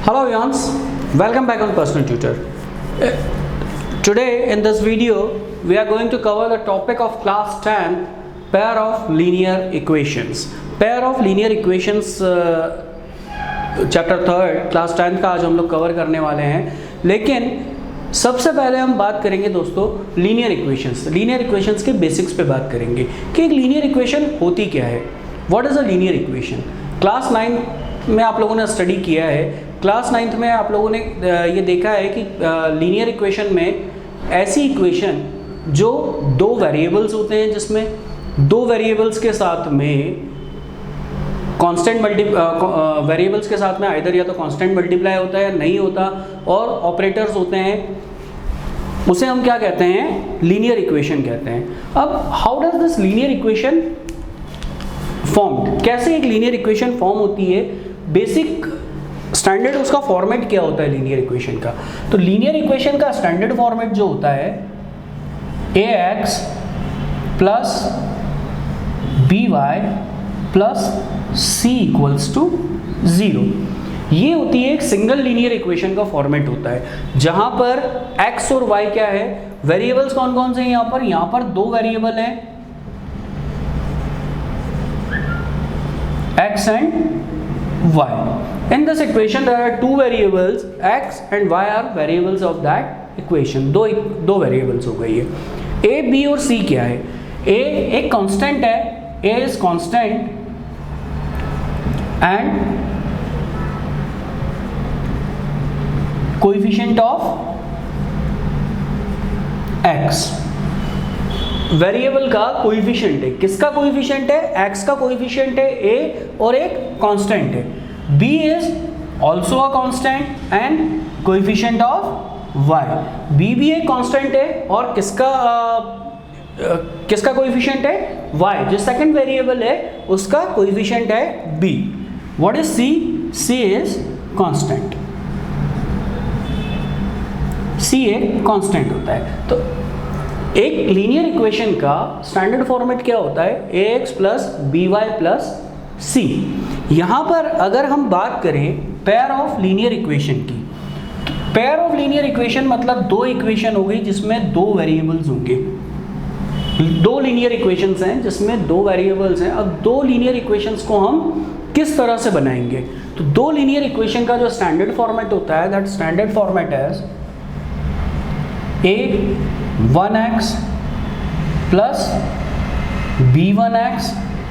Hello Yans, welcome back on Personal Tutor. Today in this video we are going to cover the topic of class 10 pair of linear equations. Pair of linear equations chapter 3 class 10 का आज हम लोग cover करने वाले हैं, लेकिन सबसे पहले हम बात करेंगे दोस्तों लीनियर इक्वेशंस। लीनियर इक्वेशंस के बेसिक्स पे बात करेंगे कि एक लीनियर इक्वेशन होती क्या है, what is a linear equation. Class 9 में आप लोगों ने स्टडी किया है, क्लास 9 में आप लोगों ने ये देखा है कि लीनियर इक्वेशन में ऐसी इक्वेशन जो दो वेरिएबल्स होते हैं, जिसमें दो वेरिएबल्स के साथ में कांस्टेंट वेरिएबल्स के साथ में आइदर या तो कांस्टेंट मल्टीप्लाई होता है या नहीं होता, और ऑपरेटर्स होते हैं, उसे हम क्या कहते हैं, लीनियर इक्वेशन कहते हैं। अब how does this linear equation formed, कैसे एक लीनियर इक्वेशन फॉर्म होती है, बेसिक स्टैंडर्ड उसका फॉर्मेट क्या होता है लीनियर इक्वेशन का। तो लीनियर इक्वेशन का स्टैंडर्ड फॉर्मेट जो होता है ax plus by plus c equals to 0, ये होती है एक सिंगल लीनियर इक्वेशन का फॉर्मेट होता है, जहां पर x और y क्या है, वेरिएबल्स कौन कौन से हैं यहाँ पर दो वेरिएबल हैं x and y. In this equation there are two variables, x and y are variables of that equation. दो वेरिएबल्स हो गई है। a, b और c क्या है, a एक कांस्टेंट है, a is constant and coefficient of x, variable का कोएफिशिएंट है। किसका कोएफिशिएंट है, x का कोएफिशिएंट है a और एक कांस्टेंट है। b is also a constant and coefficient of y, b भी एक कांस्टेंट है और किसका कोएफिशिएंट है, y, जो सेकंड वेरिएबल है उसका कोएफिशिएंट है b। What is c, c is constant, c एक कांस्टेंट होता है। तो एक लीनियर इक्वेशन का स्टैंडर्ड फॉर्मेट क्या होता है, ax plus by plus c। यहाँ पर अगर हम बात करें पेयर ऑफ लीनियर इक्वेशन की, तो पेयर ऑफ लीनियर इक्वेशन मतलब दो इक्वेशन हो गई जिसमें दो वेरिएबल्स होंगे। दो लीनियर इक्वेशंस हैं जिसमें दो वेरिएबल्स हैं। अब दो लीनियर इक्वेशंस को हम किस तरह से बनाएंगे, तो दो लीनियर इक्वेशन का जो स्टैंडर्ड फॉर्मेट होता है, that standard format is a1x plus b1x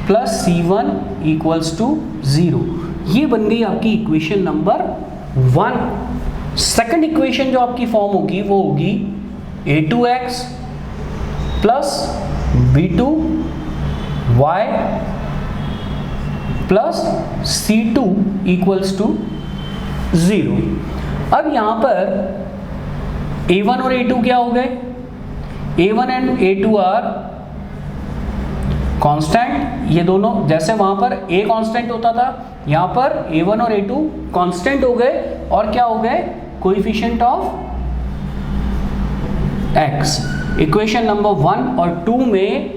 plus c1 equals to 0। ये बन गई आपकी इक्वेशन नंबर 1। सेकंड इक्वेशन जो आपकी फॉर्म होगी वो होगी a2x plus b2y plus c2 equals to 0। अब यहाँ पर a1 और a2 क्या हो गए, a1 and a2 are constant. ये दोनों जैसे वहां पर a कांस्टेंट होता था, यहाँ पर a1 और a2 कांस्टेंट हो गए और क्या हो गए, coefficient of x। Equation number 1 और 2 में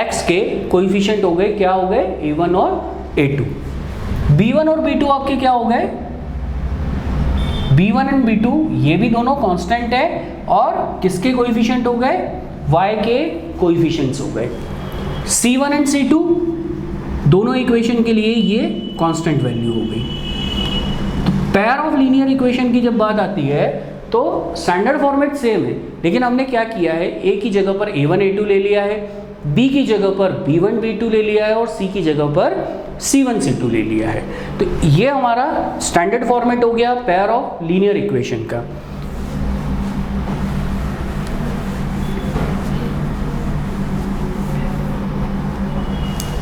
x के कोएफिशिएंट हो गए, क्या हो गए, a1 और a2। b1 और b2 आपके क्या हो गए, b1 एंड b2 ये भी दोनों कांस्टेंट है और किसके कोएफिशिएंट हो गए, y के कोएफिशिएंट्स हो गए। c1 एंड c2 दोनों इक्वेशन के लिए ये कांस्टेंट वैल्यू हो गई। तो पेयर ऑफ लीनियर इक्वेशन की जब बात आती है तो स्टैंडर्ड फॉर्मेट सेम है, लेकिन हमने क्या किया है, a की जगह पर a1 a2 ले लिया है, b की जगह पर b1 b2 ले लिया है और c की जगह पर c1 c2 ले लिया है। तो ये हमारा स्टैंडर्ड फॉर्मेट हो गया पेयर ऑफ लीनियर इक्वेशन का।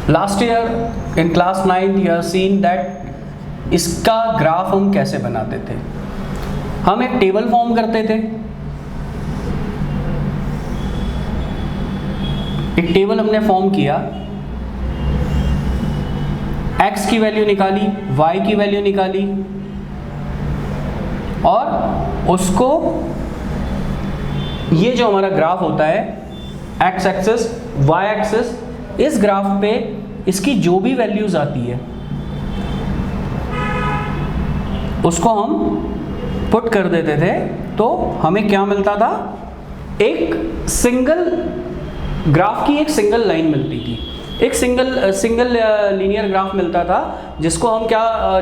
Last year in class 9 you have seen that इसका ग्राफ हम कैसे बनाते थे। हम एक टेबल फॉर्म करते थे, एक टेबल हमने फॉर्म किया, x की वैल्यू निकाली, y की वैल्यू निकाली और उसको, ये जो हमारा ग्राफ होता है x एक्सिस y एक्सिस, इस ग्राफ पे इसकी जो भी वैल्यूज आती है उसको हम पुट कर देते थे तो हमें क्या मिलता था, एक सिंगल ग्राफ की एक सिंगल लाइन मिलती थी, एक सिंगल लीनियर ग्राफ मिलता था जिसको हम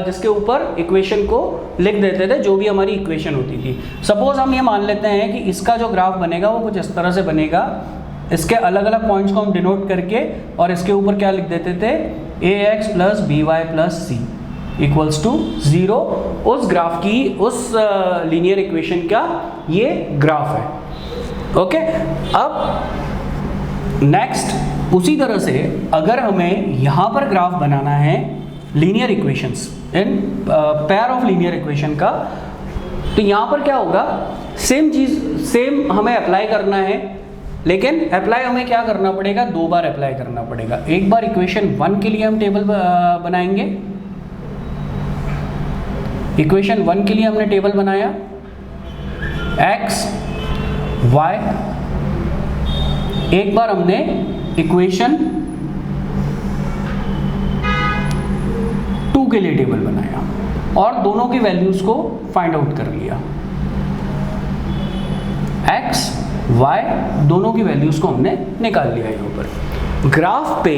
जिसके ऊपर इक्वेशन को लिख देते थे, जो भी हमारी इक्वेशन होती थी। सपोज हम ये मान लेते हैं कि इसका जो ग्राफ बनेगा वो कुछ इस तरह से बनेगा, इसके अलग अलग पॉइंट्स को हम डिनोट करके और इसके ऊपर क्या लिख देते थे, ax + by + c = 0। उस ग्राफ की, उस लीनियर इक्वेशन का ये ग्राफ है। ओके, अब नेक्स्ट उसी तरह से अगर हमें यहाँ पर ग्राफ बनाना है linear equations in pair of linear equation का, तो यहाँ पर क्या होगा, सेम चीज़ सेम हमें अप्लाई करना है, लेकिन अप्लाई हमें क्या करना पड़ेगा, 2 बार अप्लाई करना पड़ेगा। एक बार इक्वेशन 1 के लिए हम टेबल बनाएंगे, इक्वेशन 1 के लिए हमने टेबल बनाया x y, एक बार हमने इक्वेशन 2 के लिए टेबल बनाया और दोनों की वैल्यूज को फाइंड आउट कर लिया। x y दोनों की वैल्यूज को हमने निकाल लिया। यहाँ पर ग्राफ पे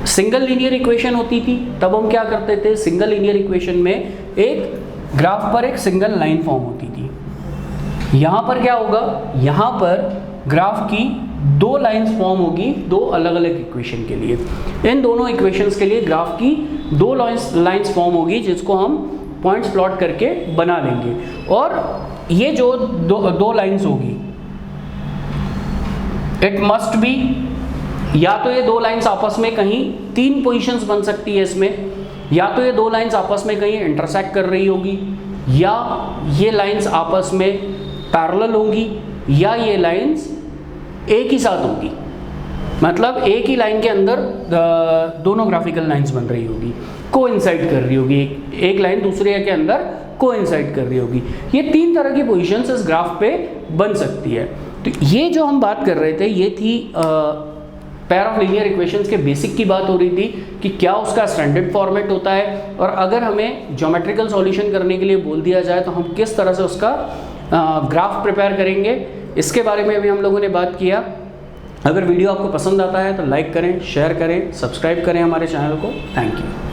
सिंगल लीनियर इक्वेशन होती थी, तब हम क्या करते थे, सिंगल लीनियर इक्वेशन में एक ग्राफ पर एक सिंगल लाइन फॉर्म होती थी। यहाँ पर क्या होगा, यहाँ पर ग्राफ की 2 लाइंस फॉर्म होगी, 2 अलग अलग इक्वेशन के लिए। इन दोनों इक्वेशंस के लिए ग्राफ की 2 लाइंस फॉर्म होगी जिसको हम पॉइंट्स प्लॉट करके बना लेंगे। और ये जो दो लाइंस होगी, इट मस्ट बी, या तो ये 2 लाइंस आपस में कहीं 3 पोजीशंस बन सकती है इसमें, या तो ये 2 लाइंस आपस में कहीं इंटरसेक्ट कर रही होगी, या ये लाइंस आपस में पैरेलल होंगी, या ये लाइंस एक ही साथ होगी, मतलब एक ही लाइन के अंदर दोनों ग्राफिकल लाइंस बन रही होगी, कोइंसाइड कर रही होगी, एक लाइन दूसरे के अंदर कोइंसाइड कर रही होगी। ये 3 तरह की पोजीशंस इस ग्राफ पे बन सकती है। तो ये जो हम बात कर रहे थे, ये थी पेयर ऑफ लीनियर इक्वेशंस के बेसिक की बात हो रही थी कि क्या उसका स्टैंडर्ड फॉर्मेट होता है, और अगर हमें ज्योमेट्रिकल सॉल्यूशन करने के लिए बोल दिया जाए तो हम किस तरह से उसका ग्राफ प्रिपेयर करेंगे, इसके बारे में भी हम लोगों ने बात किया। अगर वीडियो आपको पसंद आता है तो लाइक करें, शेयर करें, सब्सक्राइब करें हमारे चैनल को। Thank you.